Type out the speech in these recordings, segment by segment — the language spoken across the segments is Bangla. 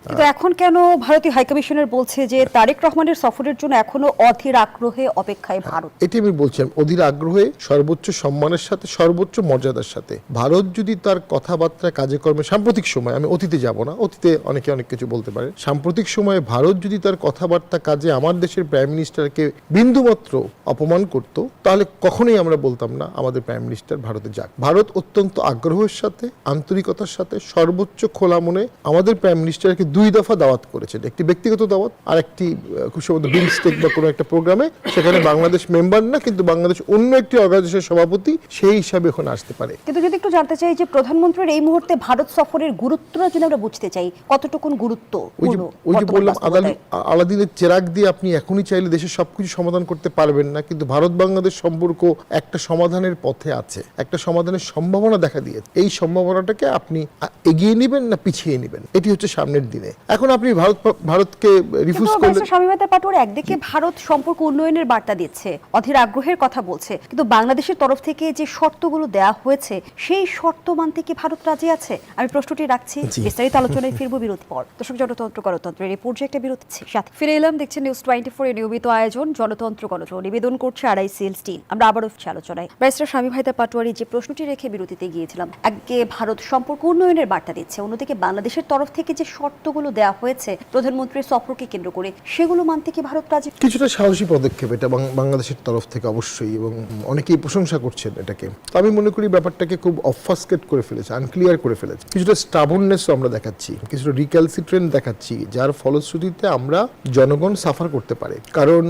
কিন্তু এখন কেন ভারতীয় হাইকমিশনার বলছে যে তারেক রহমানের সফরের জন্য এখনো অধীর আগ্রহে অপেক্ষায় ভারত? এটি আমি বলছিলাম, অধীর আগ্রহে, সর্বোচ্চ সম্মানের সাথে, সর্বোচ্চ মর্যাদার সাথে। ভারত যদি তার কথাবার্তা কাজে কর্মে সাম্প্রতিক সময়, আমি অতীতে যাব না, অতীতে অনেকে অনেক কিছু বলতে পারে, সাম্প্রতিক সময়ে ভারত যদি তার কথাবার্তা কাজে আমার দেশের প্রাইম মিনিস্টারকে বিন্দুমাত্র অপমান করত, তাহলে কখনোই আমরা বলতাম না আমাদের প্রাইম মিনিস্টার ভারতে যাক। ভারত অত্যন্ত আগ্রহের সাথে, আন্তরিকতার সাথে, সর্বোচ্চ খোলা মনে আমাদের প্রাইম মিনিস্টারকে 2 দফা দাওয়াত করেছেন, একটি ব্যক্তিগত দাওয়াত আর একটি খুব সম্ভবত বিমস্টেক বা কোনো একটা প্রোগ্রামে। সেখানে বাংলাদেশ মেম্বার না, কিন্তু বাংলাদেশ অন্য একটি অর্গানাইজেশনের সভাপতি সেই হিসাবে ওখানে আসতে পারে। কিন্তু যদি একটু জানতে চাই যে প্রধানমন্ত্রীর এই মুহূর্তে ভারত সফরের গুরুত্বটা যদি আমরা বুঝতে চাই, কতটুকুন গুরুত্ব? ওই যে বললাম, আলাদিনের চেরাগ দিয়ে আপনি এখনই চাইলে দেশের সবকিছু সমাধান করতে পারবেন না, কিন্তু ভারত বাংলাদেশ সম্পর্ক একটা সমাধানের পথে আছে, একটা সমাধানের সম্ভাবনা দেখা দিয়েছে। এই সম্ভাবনাটাকে আপনি এগিয়ে নেবেন না পিছিয়ে নেবেন, এটি হচ্ছে সামনের দিনে। এখন আপনি ভারতকে রিফিউজ করলে, স্বামীমাতা পাটোয়ারি একদিকে ভারত সম্পর্ক উন্নয়নের বার্তা দিচ্ছে, অধীর আগ্রহের কথা বলছে, কিন্তু বাংলাদেশের তরফ থেকে যে শর্তগুলো দেওয়া হয়েছে সেই শর্ত মানতে কি ভারত রাজি আছে? আমি প্রশ্নটি রাখছি, বিস্তারিত আলোচনায় ফিরবো বিরতি পর। দর্শক, জনতন্ত্র গণতন্ত্রের এই পর্যায়ে বিরতি সাথে ফিরে এলাম, দেখছেন নিউজ 24 এর নিয়মিত আয়োজন জনতন্ত্র গণতন্ত্র, নিবেদন করছে আড়াইসিএল স্টিল। আমরা আবারও আলোচনায় ব্যারিস্টার স্বামীমাতা পাটোয়ারি যে প্রশ্নটি রেখে বিরতিতে গিয়েছিলাম, একদিকে ভারত সম্পর্ক উন্নয়নের বার্তা দিচ্ছে, অন্যদিকে বাংলাদেশের তরফ থেকে যে শর্তগুলো দেওয়া হয়েছে প্রধানমন্ত্রীর সফরকে কেন্দ্র করে, সেগুলো মানতে কি ভারত রাজি? কিছুটা সাহসী পদক্ষেপ এটা বাংলাদেশের তরফ থেকে অবশ্যই, এবং অনেকেই প্রশংসা করছেন এটাকে। আমি মনে করি ব্যাপারটাকে খুব অবফাস্কেট করে ফেলেছে, আনক্লিয়ার করে ফেলেছে। কিছুটা স্টাবননেসও আমরা দেখাচ্ছি, কিছুটা রিক্যালসিট্রেন্ট দেখাচ্ছি, যার ফলশ্রুতিতে আমরা জনগণ সাফার করতে পারে। কারণ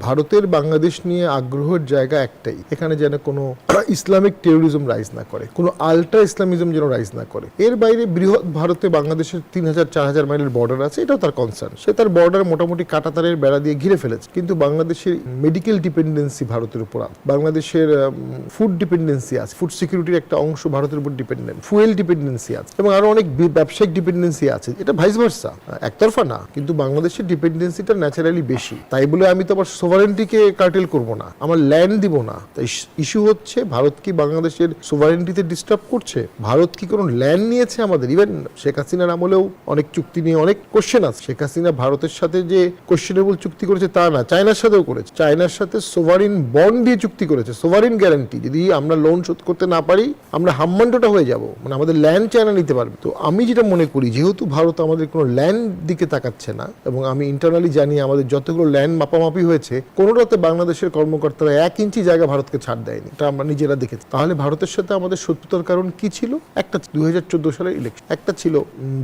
ভারতের বাংলাদেশ নিয়ে আগ্রহের জায়গা একটাই, এখানে যেন কোনো ইসলামিক টেরোরিজম রাইজ না করে, কোনো আল্ট্রা ইসলামিজম যেন রাইজ না করে। এর বাইরে বৃহৎ ভারতে বাংলাদেশের 3000-4000 মাইলের বর্ডার আছে, এটাও তার কনসার্ন। সে তার বর্ডার মোটামুটি কাঁটাতারের বেড়া দিয়ে ঘিরে ফেলেছে, কিন্তু বাংলাদেশের মেডিকেল ডিপেন্ডেন্সি ভারতের উপর, বাংলাদেশের ফুড ডিপেন্ডেন্সি আছে, ফুড সিকিউরিটির একটা অংশ ভারতের উপর ডিপেন্ডেন্ট, ফুয়েল ডিপেন্ডেন্সি আছে, এবং আরো অনেক ব্যবসায়িক ডিপেন্ডেন্সি আছে। এটা ভাইস ভার্সা, একতরফা না, কিন্তু বাংলাদেশের ডিপেন্ডেন্সিটা ন্যাচারালি বেশি। তাই বলে আমি তো আবার সোভারেন্টিকে কার্টেল করব না, আমার ল্যান্ড দিব না। তাই ইস্যু হচ্ছে, ভারত কি বাংলাদেশের সোভারেন্টিতে ডিস্টার্ব করছে? ভারত কি কোনো ল্যান্ড নিয়েছে আমাদের? ইভেন শেখ হাসিনার আমলেও অনেক চুক্তি নিয়ে অনেক কোশ্চেন আছে। শেখ হাসিনা ভারতের সাথে যে কোশ্চেনেবল চুক্তি করেছে তা না, চায়নার সাথেও করেছে। চায়নার সাথে সোভারিন বন্ড দিয়ে চুক্তি করেছে, সোভারিন গ্যারান্টি। যদি আমরা লোন শোধ করতে না পারি, আমরা হাম্মান্ডটা হয়ে যাব, মানে আমাদের ল্যান্ড চায়না নিতে পারবে। তো আমি যেটা মনে করি, যেহেতু ভারত আমাদের কোনো ল্যান্ড দিকে তাকাচ্ছে না, এবং আমি ইন্টারনালি জানি আমাদের যতগুলো ল্যান্ড মাপামাপি হয়েছে, কোনোটাতে বাংলাদেশের কর্মকর্তারা 1 ইঞ্চি জায়গা ভারতকে ছাড় দেয়নি, এটা আমরা নিজেরা দেখেছি। তাহলে ভারতের সাথে আমাদের শত্রুতার কারণ কি ছিল? একটা 2014 সালের ইলেকশন, একটা ছিল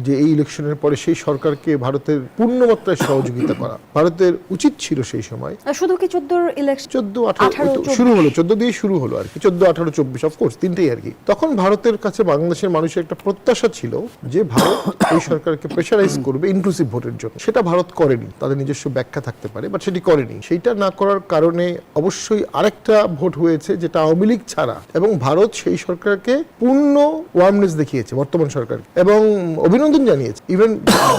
যে এই ইলেকশনের পরে সেই সরকারকে ভারতের পূর্ণমাত্রায় সহযোগিতা করা। ভারতের উচিত ছিল সেই সময়, শুধু কি 14 ইলেকশন, 14-18 শুরু হলো, 14 দিয়ে শুরু হলো আর কি, 14-18-24 অফকোর্স তিনটেই আর কি। তখন ভারতের কাছে বাংলাদেশের মানুষের একটা প্রত্যাশা ছিল যে ভারত এই সরকারকে প্রেশারাইজ করবে ইনক্লুসিভ ভোটের জন্য। সেটা ভারত করেনি, তাদের নিজস্ব ব্যাখ্যা থাকতে পারে, বাট সেটি করেনি। সেইটা না করার কারণে অবশ্যই আরেকটা ভোট হয়েছে, যেটা আওয়ামী লীগ ছাড়া, এবং ভারত সেই সরকারকে পূর্ণ ওয়ার্মনেস দেখিয়েছে বর্তমান সরকার, এবং অভিনন্দন জানিয়েছে। ইভেন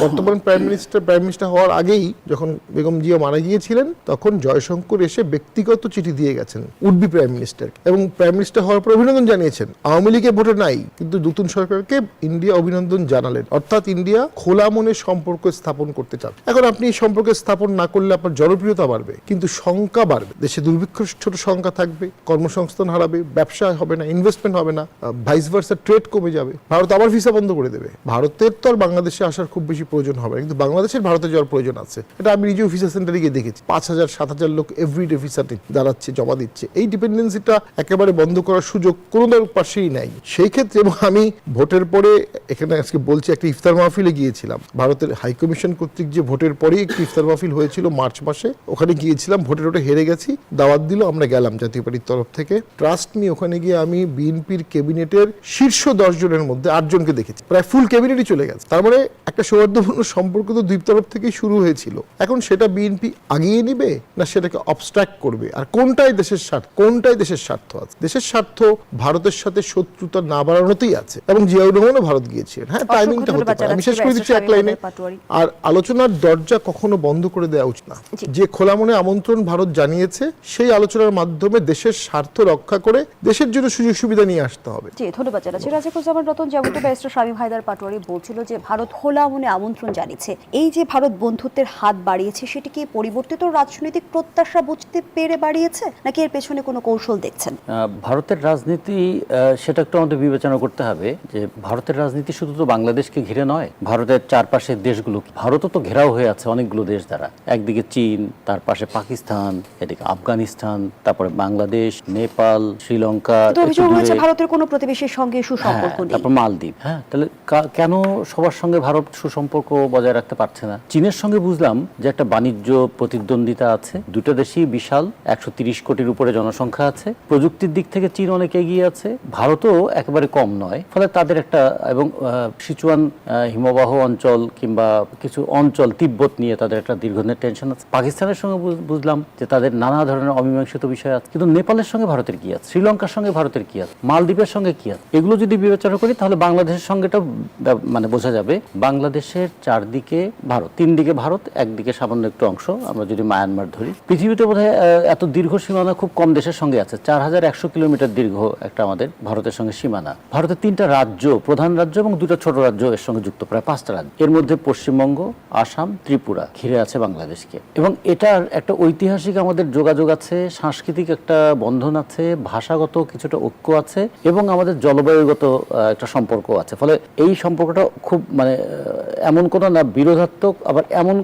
বর্তমান প্রাইম মিনিস্টার হওয়ার আগেই, যখন বেগম জিয়া মারা গিয়েছিলেন, তখন জয়শঙ্কর এসে ব্যক্তিগত চিঠি দিয়ে গেছেন উডবি প্রাইম মিনিস্টার, এবং প্রাইম মিনিস্টার হওয়ার পর অভিনন্দন জানিয়েছেন। আওয়ামী লীগের ভোটে নাই, কিন্তু নতুন সরকারকে ইন্ডিয়া অভিনন্দন জানালেন, অর্থাৎ ইন্ডিয়া খোলা মনে সম্পর্ক স্থাপন করতে চান। এখন আপনি এই সম্পর্ক স্থাপন না করলে আপনার জনপ্রিয়তা বাড়বে, কিন্তু সংখ্যা বাড়বে, দেশে দুর্ভিক্ষ ছোট সংখ্যা থাকবে, কর্মসংস্থান হারাবে, ব্যবসা হবে না, ইনভেস্টমেন্ট হবে না, ভাইস ভার্সা ট্রেড কমে যাবে, ভারত আবার ভিসা বন্ধ করে দেবে। ভারতের তো আর বাংলাদেশে আসার খুব বেশি প্রয়োজন হবে, কিন্তু বাংলাদেশের ভারতে যাওয়ার প্রয়োজন আছে। এটা আমি নিজেও ভিসা সেন্টারে গিয়ে দেখেছি, 5000-7000 লোক এভরিডে ভিসাতে দাঁড়াচ্ছে, জমা দিচ্ছে। এই ডিপেন্ডেন্সিটা একেবারে বন্ধ করার সুযোগ কোনো পাশেই নাই সেই ক্ষেত্রে। এবং আমি ভোটের পরে এখানে আজকে বলছি, একটা ইফতার মাহফিলে গিয়েছিলাম, ভারতের হাইকমিশন কর্তৃক যে ভোটের পরেই একটি ইফতার মাহফিল হয়েছিল মার্চ মাসে, ওখানে গিয়েছিলাম। ভোটে হেরে গেছি, দাওয়াত দিল, আমরা গেলাম জাতীয় পার্টির তরফ থেকে। ট্রাস্ট মি, ওখানে গিয়ে আমি বিএনপির ক্যাবিনেটের শীর্ষ 10 জনের মধ্যে 8 জনকে দেখেছি, প্রায় ফুল ক্যাবিনেটই চলে গেছে। তার মানে একটা সৌহার্দ্যপূর্ণ সম্পর্ক তো দুই তরফ থেকেই শুরু হয়েছিল। এখন সেটা বিএনপি আগিয়ে নিবে না সেটাকে অবস্ট্রাক্ট করবে? আর কোনটাই দেশের স্বার্থ আছে? দেশের স্বার্থ ভারতের সাথে শত্রুতা না বাড়ানোতেই আছে, এবং জিয়াউর রহমানও ভারত গিয়েছিলেন। হ্যাঁ, টাইমিংটা হতে পারে। আমি শেষ করে দিচ্ছি এক লাইনে, আর আলোচনার দরজা কখনো বন্ধ করে দেওয়া উচিত না। যে খোলা মনে আমন্ত্রণ ভারত জানিয়েছে, সেই আলোচনার মাধ্যমে দেশের স্বার্থ রক্ষা করে দেশের জন্য সুযোগ সুবিধা নিয়ে আসতে হবে। জি, ধন্যবাদ জানাচ্ছি রাজিকুজ্জামান রতন। যেমনটা ব্যারিস্টার শামীম হায়দার পাটোয়ারি বলছিল যে ভারত খোলা মনে আমন্ত্রণ জানিয়েছে। এই যে ভারত বন্ধুত্বের হাত বাড়িয়েছে, সেটি কি পরিবর্তিত রাজনৈতিক প্রত্যাশা বুঝতে পেরে বাড়িয়েছে, নাকি এর পেছনে কোনো কৌশল দেখছেন? ভারতের রাজনীতি সেটা একটু আমাদের বিবেচনা করতে হবে যে ভারতের রাজনীতি শুধু তো বাংলাদেশকে ঘিরে নয়, ভারতের চারপাশের দেশগুলো, ভারতও তো ঘেরাও হয়ে আছে অনেকগুলো দেশ দ্বারা। একদিকে চীন, তার পাশে পাকিস্তান, এদিকে আফগানিস্তান, তারপরে বাংলাদেশ, নেপাল, শ্রীলঙ্কা, অভিযোগ হয়েছে ভারতের কোনো প্রতিবেশীর সঙ্গে সুসম্পর্ক নেই, তারপর মালদ্বীপ। হ্যাঁ, তাহলে কেন সবার সঙ্গে ভারত সুসম্পর্ক বজায় রাখতে পারছে না? চীনের সঙ্গে বুঝলাম যে একটা বাণিজ্য প্রতিদ্বন্দ্বিতা আছে, দুটো দেশই বিশাল, 130 কোটির উপরে জনসংখ্যা আছে, প্রযুক্তির দিক থেকে চীন অনেক এগিয়ে আছে, ভারতও একেবারে কম নয়। ফলে তাদের একটা, এবং সিচুয়ান হিমবাহ অঞ্চল কিংবা কিছু অঞ্চল তিব্বত নিয়ে তাদের একটা দীর্ঘদিনের টেনশন আছে। পাকিস্তানের সঙ্গে বুঝলাম যে তাদের নানা ধরনের অমীমাংসিত বিষয় আছে। কিন্তু নেপালের সঙ্গে ভারতের কি আছে, শ্রীলঙ্কার সঙ্গে ভারতের কি আছে, মালদ্বীপের সঙ্গে কি আছে, এগুলো যদি বিবেচনা করি তাহলে বাংলাদেশের সঙ্গেটা মানে বোঝা যাবে। বাংলাদেশের চারদিকে ভারত, তিন দিকে ভারত, একদিকে সামান্য একটু অংশ আমরা যদি মায়ানমার ধরি। পৃথিবীতে বোধহয় এত দীর্ঘ সীমানা খুব কম দেশের সঙ্গে আছে। 4100 কিলোমিটার দীর্ঘ একটা আমাদের ভারতের সঙ্গে সীমানা। ভারতের 3টা রাজ্য, প্রধান রাজ্য এবং 2টা ছোট রাজ্য এর সঙ্গে যুক্ত, প্রায় 5টা রাজ্য। এর মধ্যে পশ্চিমবঙ্গ, আসাম, ত্রিপুরা ঘিরে আছে বাংলাদেশকে। এবং এটার একটা ঐতিহাসিক আমাদের যোগাযোগ আছে, সাংস্কৃতিক একটা বন্ধন আছে, ভাষাগত কিছুটা ঐক্য আছে, এবং আমাদের জলবায়ুগত একটা সম্পর্ক আছে। ফলে এই সম্পর্কটা খুব মানে এমন কোনো না বিরোধাত্মক, আবার এমন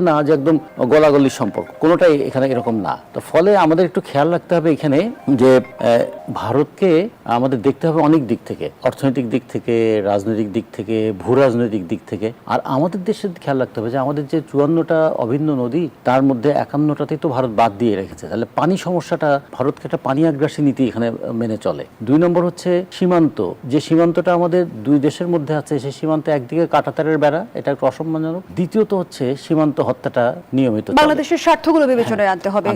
না যে একদম গলাগলির সম্পর্ক, কোনোটাই এখানে এরকম না। তো ফলে আমাদের একটু খেয়াল রাখতে হবে এখানে যে ভারতকে আমাদের দেখতে হবে অনেক দিক থেকে, অর্থনৈতিক দিক থেকে, রাজনৈতিক দিক থেকে, ভূ রাজনৈতিক দিক থেকে। আর আমাদের দেশের খেয়াল রাখতে হবে যে আমাদের যে 54টা অভিন্ন নদী, তার মধ্যে 51টাতেই তো ভারত বাদ দিয়ে রেখেছে। তাহলে পানি সমস্যাটা, ভারতকে একটা পানি আগ্রাসী নীতি এখানে মেনে চলে। 2 নম্বর হচ্ছে সীমান্ত, যে সীমান্তটা আমাদের দুই দেশের মধ্যে আছে, সেই সীমান্তে একদিকে কাঁটাতারের বেড়া, এটা একটু অসম্মানজনক। দ্বিতীয়ত হচ্ছে সীমান্ত হত্যাটা নিয়মিত, বাংলাদেশের স্বার্থগুলো বিবেচনায় আনতে হবে।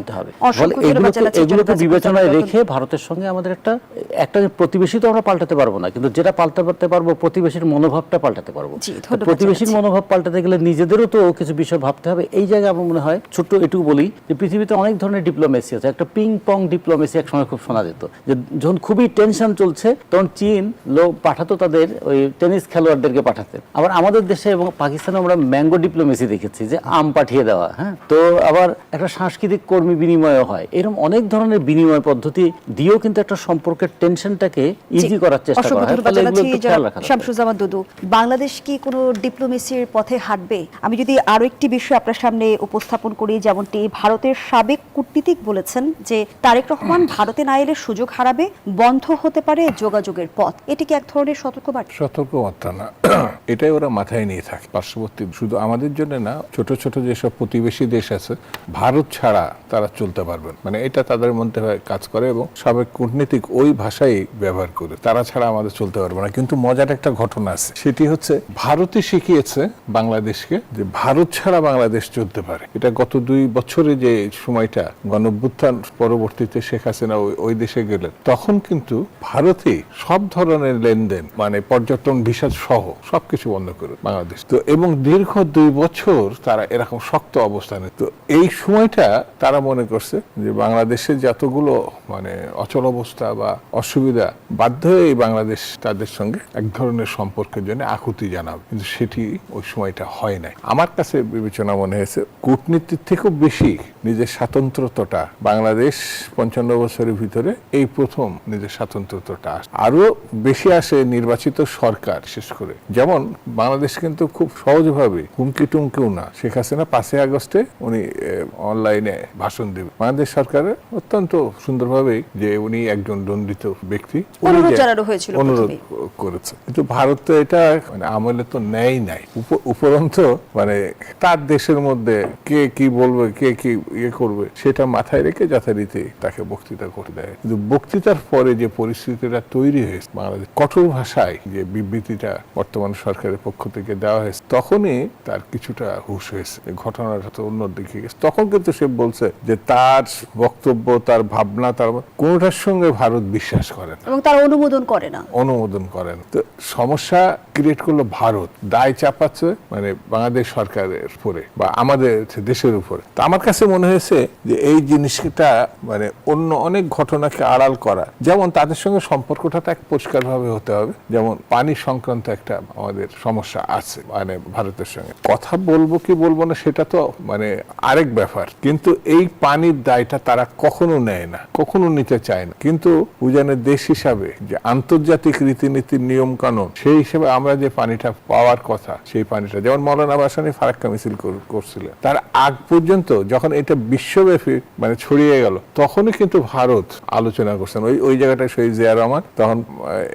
এগুলোকে বিবেচনায় রেখে ভারতের সঙ্গে আমাদের একটা প্রতিবেশী তো আমরা পাল্টাতে পারবো না, কিন্তু যেটা পাল্টাতে পারবো প্রতিবেশীর মনোভাবটা পাল্টাতে পারবো। প্রতিবেশীর মনোভাব পাল্টাতে গেলে নিজেদেরও তো কিছু বিষয় ভাবতে হবে। এই জায়গায় আমার মনে হয় ছোট্ট এটুকু বলি যে পৃথিবীতে অনেক ধরনের ডিপ্লোমেসি আছে। একটা পিং পং ডিপ্লোমেসি একসময় খুব শোনা যেত, যে যখন খুবই টেনশন চলছে তখন চীন লোক পাঠাতো তাদের ওই টেনিস খেলোয়াড়দেরকে পাঠাতে। আবার আমাদের দেশে এবং পাকিস্তানে আমরা ম্যাঙ্গো ডিপ্লোমেসি দেখেছি, যে আম পাঠিয়ে দেওয়া। হ্যাঁ, তো আবার একটা সাংস্কৃতিক কর্মী বিনিময় হয়। এরকম অনেক ধরনের বিনিময় পদ্ধতি দিয়েও কিন্তু একটা সম্পর্কের টেনশনটাকে ইজি করার চেষ্টা করা হয়। ফলে এগুলো একটু খেয়াল রাখা। শামসুজ্জামান দুদু, বাংলাদেশ কি কোনো ডিপ্লোমেসির পথে হাঁটবে? আমি যদি আরো একটি বিষয় আপনার সামনে উপস্থাপন করি, যেমনটি ভারতের সাবেক কূটনীতিক বলেছেন যে তারেক রহমান ভারতে না এলে সুযোগ হারাবে, বন্ধ হতে পারে যোগাযোগের পথ। এটি কি এক ধরনের সতর্কবার্তা? সতর্কবার্তা না, এটাই ওরা মাথায় নিয়ে থাকে। পার্শ্ববর্তী শুধু আমাদের জন্য না, ছোট ছোট যেসব প্রতিবেশী দেশ আছে, ভারত ছাড়া তারা চলতে পারবেন, মানে এটা তাদের মধ্যে কাজ করে। এবং সাবেক কূটনীতিক ওই ভাষাই ব্যবহার করে, তারা ছাড়া আমাদের চলতে পারবে না। কিন্তু মজার একটা ঘটনা আছে, সেটি হচ্ছে ভারতে শিখিয়েছে বাংলাদেশকে যে ভারত ছাড়া বাংলাদেশ চলতে পারে। এটা গত 2 বছরে যে সময়টা গণঅভ্যুত্থান পরবর্তীতে শেখ হাসিনা ওই দেশে গেলেন, তখন কিন্তু ভারতে সব ধরনের লেনদেন, মানে পর্যটন ভিসা সহ সবকিছু বন্ধ করে বাংলাদেশ। তো এবং দীর্ঘ 2 বছর তারা এরকম শক্ত অবস্থানে। তো এই সময়টা তারা মনে করছে যে বাংলাদেশের যতগুলো মানে অচল অবস্থা বা অসুবিধা, বাধ্য হয়ে বাংলাদেশ তাদের সঙ্গে এক ধরনের সম্পর্কের জন্য আকুতি জানাবে। কিন্তু সেটি ওই সময়টা হয় নাই। আমার কাছে বিবেচনা মনে হয়েছে কূটনীতির থেকেও বেশি নিজের স্বাতন্ত্র্যতা বাংলাদেশ 55 বছরের ভিতরে এই প্রথম নিজের স্বাতন্ত্র্যতা আসে। আরো বেশি আসে নির্বাচিত সরকার শেষ করে। যেমন বাংলাদেশ কিন্তু খুব সহজভাবে হুমকি টুমকিও না। শেখ হাসিনা 5 আগস্টে উনি অনলাইনে ভাষণ দেবেন, বাংলাদেশ সরকারের অত্যন্ত সুন্দরভাবে যে উনি একজন দণ্ডিত ব্যক্তি, অনুরোধ করেছে। কিন্তু ভারত তো এটা মানে আমলে তো নেয় নাই। উপরন্তু মানে তার দেশের মধ্যে কে কি বলবে, কে কি ইয়ে করবে, সেটা মাথায় রেখে যথারীতি তাকে বক্তৃতা করে দেয়। কিন্তু বক্তৃতার পরে যে পরিস্থিতিটা তৈরি হয়েছে বাংলাদেশ, কঠোর ভাষায় যে বিবৃতিটা বর্তমান সরকারের পক্ষ থেকে দেওয়া হয়েছে, তখনই তার কিছুটা হুঁশ হয়েছে, ঘটনাটা তো অন্যদিকে গেছে। তখন কিন্তু সে বলছে যে তার বক্তব্য, তার ভাবনা, তার কোনটার সঙ্গে ভারত বিশ্বাস করে না এবং তার অনুমোদন করে না। তো সমস্যা ক্রিয়েট করলো ভারত, দায় চাপাচ্ছে মানে বাংলাদেশ সরকারের উপরে বা আমাদের দেশের উপরে। তো আমার কাছে মনে হয়েছে যে এই জিনিসটা মানে অন্য অনেক ঘটনাকে আড়াল করা, যেমন তাদের সঙ্গে সম্পর্কটা পরিষ্কার ভাবে হতে হবে। যেমন পানি সংক্রান্ত একটা আমাদের সমস্যা সমস্যা আছে মানে ভারতের সঙ্গে। কথা বলবো কি বলবো না সেটা তো মানে আরেক ব্যাপার, কিন্তু এই পানির দায়টা তারা কখনো নেয় না, কখনো নিতে চায় না। কিন্তু উজানের দেশ হিসাবে যে আন্তর্জাতিক রীতিনীতির নিয়ম কানুন, সেই হিসেবে আমরা যে পানিটা পাওয়ার কথা, সেই পানিটা যেমন মৌলানা ভাসানী ফারাক্কা মিছিল করছিলেন, তার আগ পর্যন্ত যখন এটা বিশ্বব্যাপী মানে ছড়িয়ে গেল, তখনই কিন্তু ভারত আলোচনা করছেন। ওই জায়গাটায় শহীদ জিয়া রহমান তখন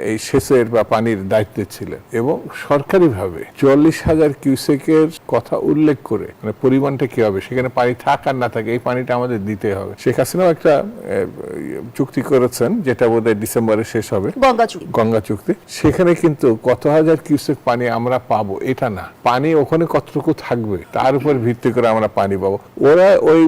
এই সেচের বা পানির দায়িত্বে ছিলেন এবং সরকারিভাবে 40,000 কিউসেকের কথা উল্লেখ করে মানে পরিমাণটা কি হবে, সেখানে পানি থাক আর না থাকে, এই পানিটা আমাদের দিতে হবে। শেখ হাসিনাও একটা চুক্তি করেছেন, যেটা বোধহয় ডিসেম্বরে শেষ হবে, গঙ্গা চুক্তি। সেখানে কিন্তু কত হাজার কিউসেক পানি আমরা পাবো এটা না, পানি ওখানে কতটুকু থাকবে তার উপর ভিত্তি করে আমরা পানি পাবো। ওরা ওই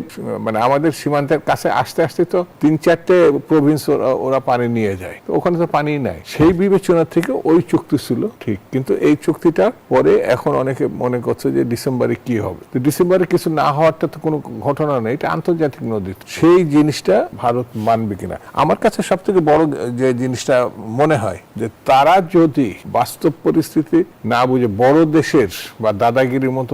মানে আমাদের সীমান্তের কাছে আসতে আসতে তো 3-4টে প্রভিন্স ওরা পানি নিয়ে যায়, তো ওখানে তো পানি নাই। সেই বিবেচনা থেকে ওই চুক্তি ছিল ঠিক, কিন্তু এই চুক্তিটা পরে এখন অনেকে মনে করছে যে ডিসেম্বরে কি হবে। তো ডিসেম্বরে কিছু না হওয়ারটা তো কোনো ঘটনা নেই, এটা আন্তর্জাতিক নদী, সেই জিনিসটা ভারত মানবে কিনা। আমার কাছে সব থেকে বড় যে জিনিসটা মনে হয় যে তারা যদি বাস্তব পরিস্থিতি না বুঝে বড় দেশের বা দাদাগিরির মতো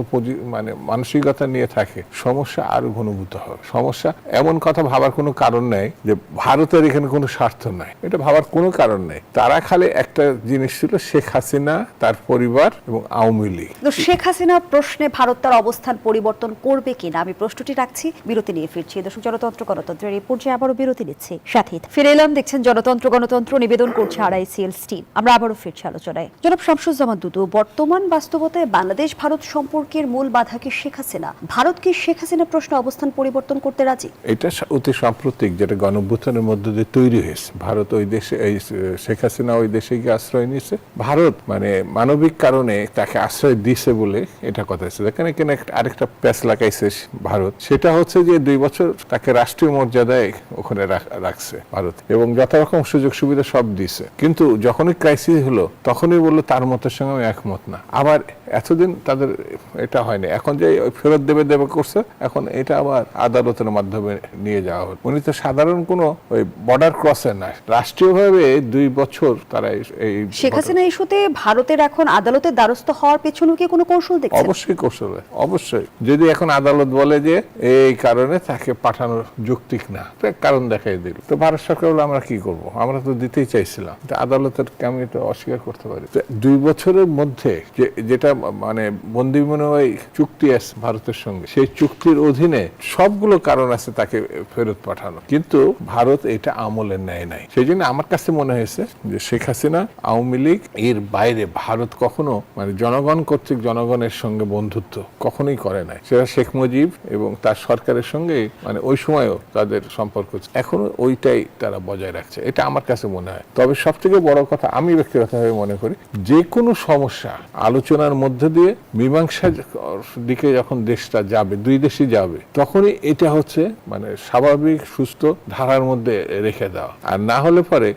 মানে মানসিকতা নিয়ে থাকে, সমস্যা আরো ঘনীভূত হবে। সমস্যা এমন কথা ভাবার কোনো কারণ নেই যে ভারতের এখানে কোনো স্বার্থ নাই, এটা ভাবার কোনো কারণ নেই। তারা খালি একটা জিনিস ছিল, শেখ হাসিনা, তার পরিবার এবং আওয়ামী লীগ। শেখ হাসিনা প্রশ্নে ভারত তার অবস্থান পরিবর্তন করবে কিনা আমি প্রশ্নটি রাখছি, বিরতি নিয়ে ফিরছি। দর্শক, জনতন্ত্র গণতন্ত্রের এই পর্যায়ে আবারও বিরতি নিচ্ছি। সাথে ফিরে এলাম, দেখছেন জনতন্ত্র গণতন্ত্র, নিবেদন করছে RICL টিম। আমরা আবারও ফিরছি আলোচনায়। জনাব শামসুজ্জামান দুদু, বর্তমান বাস্তবতায় বাংলাদেশ ভারত সম্পর্কের মূল বাধা কি শেখ হাসিনা? ভারত কি শেখ হাসিনা প্রশ্নে অবস্থান পরিবর্তন করতে রাজি? এটা অতি সাম্প্রতিক যেটা গণঅভ্যুত্থানের মধ্য দিয়ে তৈরি হয়েছে। ভারত ওই দেশে, এই শেখ হাসিনা ওই দেশে গিয়ে আশ্রয় নিয়েছে। ভারত মানে মানবিক কারণে তাকে আশ্রয় দিছে বলে এটা কথা হচ্ছে। এখানে কেন আরেকটা প্যাচ লাগাইছে ভারত, সেটা হচ্ছে যে 2 বছর তাকে রাষ্ট্রীয় মর্যাদায় ওখানে রাখছে ভারত এবং যত রকম সুযোগ সুবিধা সব দিছে। কিন্তু যখনই ক্রাইসিস হলো তখনই বললো তার মতের সঙ্গে আমি একমত না। আবার এতদিন তাদের এটা হয়নি, এখন যে ফেরত দেবে করছে, এখন এটা আবার আদালতের মাধ্যমে নিয়ে যাওয়া হলো। উনি তো সাধারণ কোনো ওই বর্ডার ক্রসে না, রাষ্ট্রীয়ভাবে 2 বছর তারা এই শেখ হাসিনা ইস্যুতে ভারতের এখন আদালতের দ্বারস্থ হওয়ার পেছনে কি কোনো কৌশল দেখছেন? অবশ্যই কৌশল, অবশ্যই। যদি এখন আদালত বলে যে এই কারণে তাকে পাঠানোর যৌক্তিক না, কারণ দেখাই দিল, তো ভারত সরকার বলে আমরা কি করব, আমরা তো দিতেই চাইছিলাম, আদালতের আমি এটা অস্বীকার করতে পারি। 2 বছরের মধ্যে যেটা মানে বন্দি বিনিময় চুক্তি আছে ভারতের সঙ্গে, সেই চুক্তির অধীনে সবগুলো কারণ আছে তাকে ফেরত পাঠানো, কিন্তু ভারত এটা আমলে নেয় নাই। সেই জন্য আমার কাছে মনে হয়েছে যে শেখ হাসিনা, আওয়ামী লীগ এর বাইরে ভারত কখনো মানে জনগণ কর্তৃক জনগণের সঙ্গে বন্ধুত্ব কখনোই করে নাই। সেটা শেখ মুজিব এবং তার সরকারের সঙ্গে মানে ওই সময়ও তাদের সম্পর্ক এখনো ওইটাই তারা বজায় রাখছে, এটা আমার কাছে মনে হয়। তবে সব থেকে বড় কথা আমি ব্যক্তিগতভাবে মনে করি, যে কোনো সমস্যা আলোচনার মধ্যে দিয়ে মীমাংসার দিকে যখন দেশটা যাবে, 2 দেশই যাবে, তখনই এটা হচ্ছে মানে স্বাভাবিক সুস্থ ধারার মধ্যে রেখে দেওয়া। আর না হলে পরে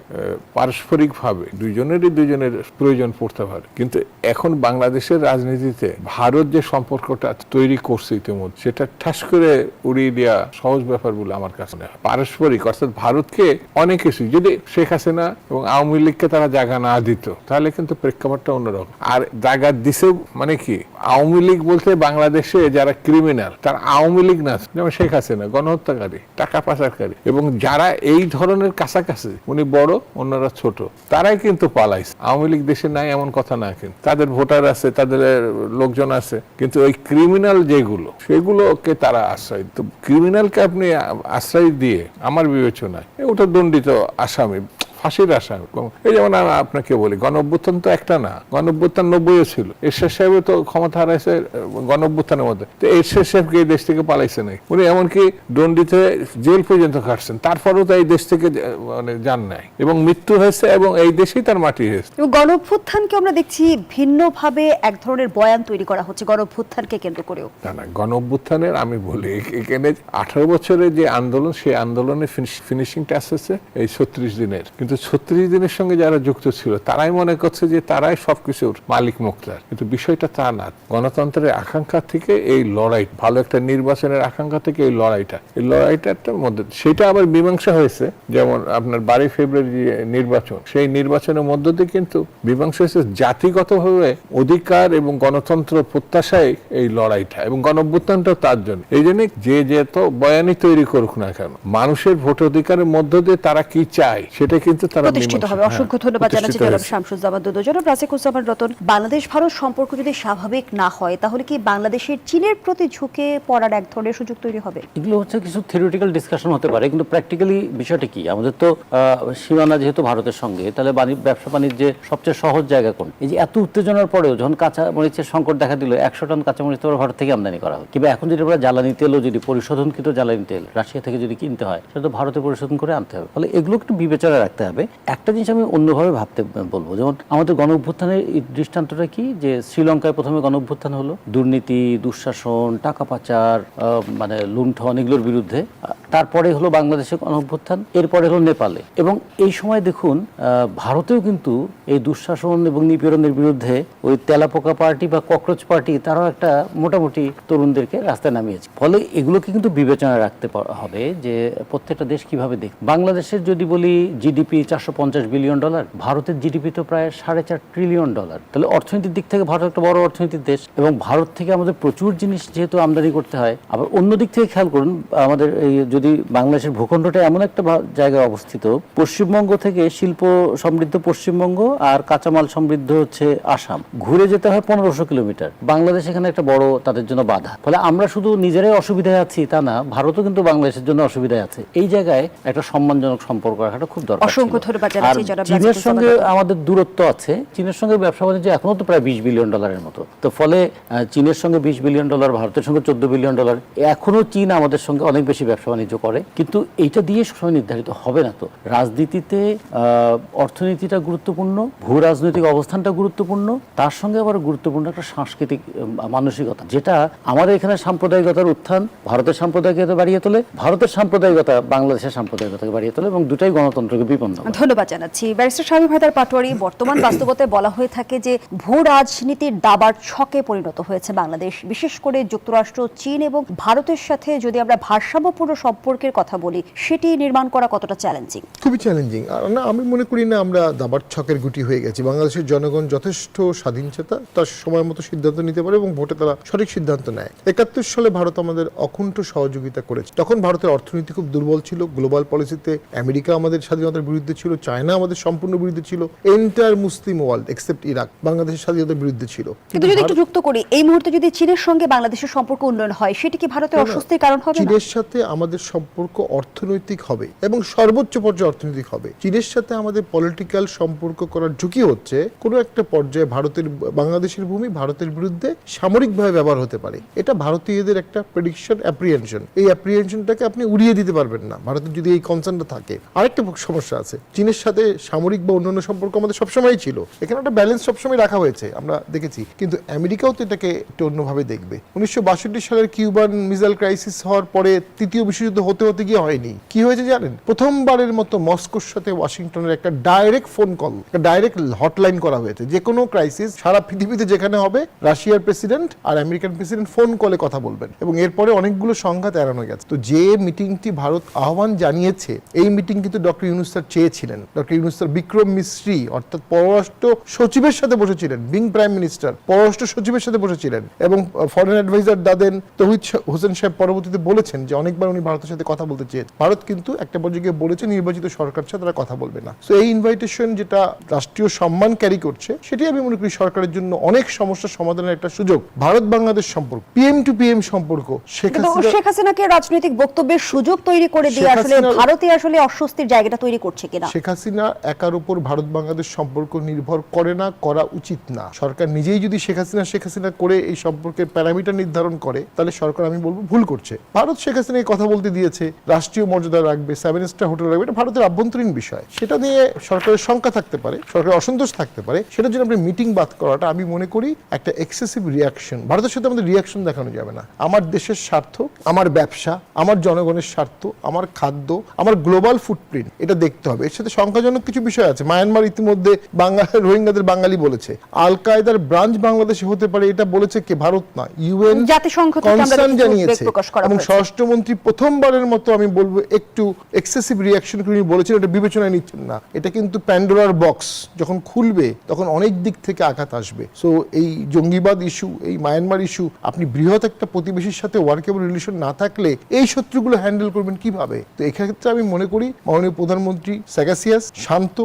পারস্পরিকভাবে দুইজনের প্রয়োজন পড়তে পারে। কিন্তু এখন বাংলাদেশের রাজনীতিতে ভারত যে সম্পর্কটা তৈরি করছে ইতিমধ্যে, সেটা ঠাস করে উড়িয়ে দেওয়া সহজ ব্যাপার বলে আমার কাছে মনে হয়। পারস্পরিক অর্থাৎ ভারতকে অনেক কিছু যদি শেখ হাসিনা এবং আওয়ামী লীগকে তারা জায়গা না দিত, তাহলে কিন্তু প্রেক্ষাপটটা অন্যরকম। আর জায়গা দিছে মানে কি, আওয়ামী লীগ বলতে বাংলাদেশে যারা ক্রিমিনাল তারা আওয়ামী লীগ না, যেমন শেখ হাসিনা গণহত্যাকারী, টাকা পাচারকারী, এবং যারা এই ধরনের কাছাকাছি, উনি বড় অন্যরা ছোট, তারাই কিন্তু পালাইছে। আওয়ামী লীগ দেশে নাই এমন কথা না, কিন্তু তাদের ভোটার আছে, তাদের লোকজন আছে, কিন্তু ওই ক্রিমিনাল যেগুলো সেগুলোকে তারা আশ্রয়, তো ক্রিমিনালকে আপনি আশ্রয় দিয়ে আমার বিবেচনায় ওটা দণ্ডিত আসামি, ফাঁসির আসামি। এই যেমন আপনাকে বলি, গণঅভ্যুত্থান তো একটা না, গণঅভ্যুত্থান 90-এ ছিল, এরশাদ সাহেব তো ক্ষমতা হারাইছে গণঅভ্যুত্থানের মধ্যে, তো এরশাদ সাহেবকে এই দেশ থেকে পালাইছে নাই, উনি এমনকি দণ্ডিত জেল পর্যন্ত কাটছেন, তারপরেও তো এই দেশ থেকে মানে যান নাই এবং মৃত্যু হয়েছে এবং এই দেশেই তার মাটি হয়েছে। গণঅভ্যুত্থানকে আমরা দেখছি ভিন্নভাবে এক ধরনের বয়ান তৈরি করা হচ্ছে গণঅভ্যুত্থানকে কেন্দ্র করেও। না, গণঅভ্যুত্থানের আমি বলি এখানে 18 বছরের যে আন্দোলন, সেই আন্দোলনের ফিনিশিং টাচ হচ্ছে এই 36 দিনের, কিন্তু কিন্তু 36 দিনের সঙ্গে যারা যুক্ত ছিল তারাই মনে করছে যে তারাই সবকিছুর মালিক মুক্তার, কিন্তু বিষয়টা তা না। গণতন্ত্রের আকাঙ্ক্ষা থেকে এই লড়াই, ভালো একটা নির্বাচনের আকাঙ্ক্ষা থেকে এই লড়াইটার মধ্যে সেটা আবার মীমাংসা হয়েছে। যেমন আপনার 12 ফেব্রুয়ারি নির্বাচন, সেই নির্বাচনের মধ্য দিয়ে কিন্তু মীমাংসা হয়েছে জাতিগতভাবে অধিকার এবং গণতন্ত্র প্রত্যাশায় এই লড়াইটা, এবং গণঅভ্যুত্থানটাও তার জন্য। এই জন্য যে তো বয়ানই তৈরি করুক না কেন, মানুষের ভোট অধিকারের মধ্য দিয়ে তারা কি চায় সেটা কিন্তু তারা প্রতিষ্ঠিত হবে। অসংখ্য ধন্যবাদ জানাচ্ছি জনাব শামসুজ্জামান দুদু। জনাব রাজিকুজ্জামান রতন, বাংলাদেশ ভারত সম্পর্ক যদি স্বাভাবিক না হয় তাহলে কি বাংলাদেশের চীনের প্রতি ঝুঁকে পড়ার এক ধরনের সুযোগ তৈরি হবে? এগুলো হচ্ছে কিছু থিওরিটিক্যাল ডিসকাশন হতে পারে, কিন্তু প্র্যাকটিক্যালি বিষয়টা কি, আমাদের তো সীমানা যেহেতু ভারতের সঙ্গে, তাহলে ব্যবসা বাণিজ্যে সবচেয়ে সহজ জায়গা কোন? এই যে এত উত্তেজনার পরেও যখন কাঁচা মরিচের সংকট দেখা দিল, 100 টন কাঁচামরিচ তো ভারত থেকে আমদানি করা হয়, কিংবা এখন যদি আমরা জ্বালানি তেলও যদি পরিশোধনকৃত জ্বালানি তেল রাশিয়া থেকে যদি কিনতে হয়, সেটা তো ভারতে পরিশোধন করে আনতে হবে। ফলে এগুলো একটু বিবেচনা রাখতে হবে। একটা জিনিস আমি অন্যভাবে ভাবতে বলবো, যেমন আমাদের গণঅভ্যুত্থানের দৃষ্টান্তটা কি, যে শ্রীলঙ্কায় প্রথমে গণঅভ্যুত্থান হলো দুর্নীতি, দুঃশাসন, টাকা পাচার, মানে লুণ্ঠন, এগুলোর বিরুদ্ধে। তারপরে হলো বাংলাদেশে গণঅভ্যুত্থান, এরপরে হলো নেপালে। এবং এই সময় দেখুন ভারতেও কিন্তু এই দুঃশাসন এবং নিপীড়নের বিরুদ্ধে ওই তেলাপোকা পার্টি বা ককরোচ পার্টি তারাও একটা মোটামুটি তরুণদেরকে রাস্তায় নামিয়েছে। ফলে এগুলোকে কিন্তু বিবেচনায় রাখতে হবে যে প্রত্যেকটা দেশ কিভাবে দেখ। বাংলাদেশের যদি বলি জিডিপি $450 বিলিয়ন, ভারতের জিডিপি তো প্রায় $4.5 ট্রিলিয়ন। তাহলে অর্থনীতির দিক থেকে ভারত একটা বড় অর্থনীতির দেশ, এবং ভারত থেকে আমাদের প্রচুর জিনিস যেহেতু আমদানি করতে হয়। আবার অন্য দিক থেকে খেয়াল করুন, আমাদের এই যদি বাংলাদেশের ভূখণ্ডটা এমন একটা জায়গায় অবস্থিত, পশ্চিমবঙ্গ থেকে শিল্প সমৃদ্ধ পশ্চিমবঙ্গ আর কাঁচামাল সমৃদ্ধ হচ্ছে আসাম, ঘুরে যেতে হয় 1500 কিলোমিটার। বাংলাদেশ এখানে একটা বড় তাদের জন্য বাধা। ফলে আমরা শুধু নিজেরাই অসুবিধায় আছি তা না, ভারতও কিন্তু বাংলাদেশের জন্য অসুবিধায় আছে। এই জায়গায় একটা সম্মানজনক সম্পর্ক রাখাটা খুব দরকার। অসংখ্য ধন্যবাদ জানাচ্ছি জনাব রাজিকুজ্জামান। চীনের সঙ্গে আমাদের দূরত্ব আছে, চীনের সঙ্গে ব্যবসা বাণিজ্য এখনো তো প্রায় $20 বিলিয়ন মতো। তো ফলে চীনের সঙ্গে $20 বিলিয়ন, ভারতের সঙ্গে $14 বিলিয়ন, এখনো চীন আমাদের সঙ্গে অনেক বেশি ব্যবসা বাণিজ্য করে। কিন্তু এইটা দিয়ে সবসময় নির্ধারিত হবে না। তো রাজনীতিতে অর্থনীতিটা গুরুত্বপূর্ণ, ভূ রাজনৈতিক অবস্থানটা গুরুত্বপূর্ণ, তার সঙ্গে আবার গুরুত্বপূর্ণ একটা সাংস্কৃতিক মানসিকতা, যেটা আমাদের এখানে সাম্প্রদায়িকতার উত্থান ভারতের সাম্প্রদায়িকতা বাড়িয়ে তোলে, ভারতের সাম্প্রদায়িকতা বাংলাদেশের সাম্প্রদায়িকতাকে বাড়িয়ে তোলে, এবং দুটাই গণতন্ত্রকে বিপন্ন করে। ধন্যবাদ জানাচ্ছি ব্যারিস্টার শামীম হায়দার পাটোয়ারি। বর্তমান বাস্তবতায় বলা হয়ে থাকে যে ভূ রাজনীতির দাবার ছকে পরিণত হয়েছে বাংলাদেশ, বিশেষ করে যুক্তরাষ্ট্র, চীন এবং ভারতের সাথে যদি আমরা ভারসাম্যপূর্ণ সম্পর্কের কথা বলি, সেটি নির্মাণ করা কতটা চ্যালেঞ্জিং? খুবই চ্যালেঞ্জিং। আর না, আমি মনে করি না আমরা দাবার ছকের গুটি হয়ে গেছি। বাংলাদেশের জনগণ যথেষ্ট স্বাধীনচেতা, তার সময় মতো সিদ্ধান্ত নিতে পারে এবং ভোটে তারা সঠিক সিদ্ধান্ত নেয়। 71 সালে ভারত আমাদের অকুণ্ঠ সহযোগিতা করেছে। তখন ভারতের অর্থনীতি খুব দুর্বল ছিল, গ্লোবাল পলিসিতে আমেরিকা আমাদের স্বাধীনতার বিরুদ্ধে ছিল, চায়না আমাদের সম্পূর্ণ বিরুদ্ধে ছিল, এন্টায়ার মুসলিম ওয়ার্ল্ড এক্সেপ্ট ইরাক বাংলাদেশের স্বাধীনতার বিরুদ্ধে ছিল। কিন্তু যদি একটু যুক্ত করি, এই মুহূর্তে যদি চীনের সঙ্গে বাংলাদেশের সম্পর্ক উন্নয়ন হয়, সেটি কি ভারতের অস্বস্তির কারণ হবে না? চীনের সাথে আমাদের সম্পর্ক অর্থনৈতিক হবে এবং সর্বোচ্চ পর্যায়ে অর্থনৈতিক হবে। চীনের সাথে আমাদের পলিটিক্যাল সম্পর্ক করার ঝুঁকি হচ্ছে কোনো একটা পর্যায়ে বাংলাদেশের ভূমি ভারতের বিরুদ্ধে সামরিকভাবে ব্যবহার হতে পারে। এটা ভারতীয়দের একটা প্রেডিকশন, অ্যাপ্রিহেনশন। এই অ্যাপ্রিহেনশনটাকে আপনি উড়িয়ে দিতে পারবেন না ভারতের যদি এই কনসার্নটা থাকে। আরেকটা সমস্যা আছে, চীনের সাথে সামরিক বা অন্যান্য সম্পর্ক আমাদের সবসময় ছিল, এখানে একটা ব্যালেন্স সবসময় রাখা হয়েছে, আমরা দেখেছি। কিন্তু আমেরিকাও তো এটাকে একটু অন্যভাবে দেখবে। 1962 সালের কিউবান মিসাইল ক্রাইসিস হওয়ার পরে তৃতীয় বিশ্বযুদ্ধ হতে গিয়ে হয়নি, কি হয়েছে জানেন? প্রথমবারের মতো মস্কোর সাথে ওয়াশিংটনের একটা direct phone call, direct hotline করা হয়েছে। যে কোনো ক্রাইসিস সারা পৃথিবীতে যেখানে হবে, রাশিয়ার প্রেসিডেন্ট আর আমেরিকান প্রেসিডেন্ট ফোন কলে কথা বলবেন, এবং এরপরে অনেকগুলো সংঘাত এড়ানো গেছে। তো যে মিটিংটি ভারত আহ্বান জানিয়েছে, এই মিটিং কিন্তু ডক্টর ইউনূস স্যার চেয়েছিলেন। ডক্টর ইউনূস স্যার বিক্রম মিস্ত্রি অর্থাৎ পররাষ্ট্র সচিবের সাথে বসেছিলেন, বিং প্রাইম মিনিস্টার পররাষ্ট্র সচিবের সাথে বসেছিলেন, এবং ফরেন অ্যাডভাইজার দাদেন তৌহিদ হোসেন সাহেব পরবর্তীতে বলেছেন যে অনেকবার উনি ভারতের সাথে কথা বলতে চেয়েছেন। ভারত কিন্তু একটা পর্যায়ে বলেছে নির্বাচিত সরকার সাথে তারা কথা বলবে না। তো এই ইনভাইটেশন যেটা রাষ্ট্রীয় সম্মান ক্যারি করছে, সেটি আমি মনে করি সরকারের জন্য অনেক সমস্যা সমাধানের একটা সুযোগ। ভারত বাংলাদেশ সম্পর্ক, পিএম টু পিএম সম্পর্ক, শেখ হাসিনাকে রাজনৈতিক বক্তব্যের সুযোগ তৈরি করে দিয়ে আসলে ভারতে আসলে অস্বস্তির জায়গাটা তৈরি করছে কিনা? শেখ হাসিনা একার উপর ভারত বাংলাদেশ সম্পর্ক নির্ভর করে না, করা উচিত না। সরকার নিজেই যদি শেখ হাসিনা করে এই সম্পর্কের প্যারামিটার নির্ধারণ করে, তাহলে সরকার আমি বলবো ভুল করছে। ভারত শেখ হাসিনাকে কথা বলতে দিয়েছে, রাষ্ট্রীয় মর্যাদা রাখবে, 7 স্টার হোটেল রাখবে, এটা ভারতের আভ্যন্তরীণ বিষয়। সেটা নিয়ে সরকারের শঙ্কা থাকতে পারে, সরকারের অসন্তোষ থাকতে পারে, সেটার জন্য আপনি মিটিং বাদ করাটা আমি মনে করি একটা এক্সেসিভ রিয়াকশন। ভারতের সাথে আমাদের রিয়াকশন দেখানো যাবে না। আমার দেশের স্বার্থ, আমার ব্যবসা, আমার জনগণের স্বার্থ, আমার খাদ্য, আমার গ্লোবাল ফুটপ্রিন্ট, এটা দেখতে হবে। এর সাথে সংখ্যাজনক কিছু বিষয় আছে। মায়ানমার ইতিমধ্যে রোহিঙ্গাদের বাঙালি বলেছে, আল কায়দার ব্রাঞ্চ বাংলাদেশে হতে পারে, এটা বলেছে কে? ভারত না, ইউএন জাতিসংঘ থেকে আমরা কনসার্ন কিছু জানিয়েছে। উদ্বেগ প্রকাশ করা এবং হয়েছে। স্বরাষ্ট্রমন্ত্রী প্রথমবারের মতো আমি বলবো একটু এক্সেসিভ রিয়াকশন করে বলেছেন, এটা বিবেচনায় নিচ্ছেন না। এটা কিন্তু প্যান্ডোরার বক্স যখন খুলবে তখন অনেক দিক থেকে আঘাত আসবে। সো এই জঙ্গিবাদ ইস্যু, এই মায়ানমার ইস্যু, আপনি বৃহৎ একটা প্রতিবেশীর সাথে ওয়ার্কেবল রিলেশন না থাকলে এই শত্রুগুলো হ্যান্ডেল করবেন কিভাবে? তো এক্ষেত্রে আমি মনে করি মাননীয় প্রধানমন্ত্রী স্যাগাসিয়াস, শান্ত,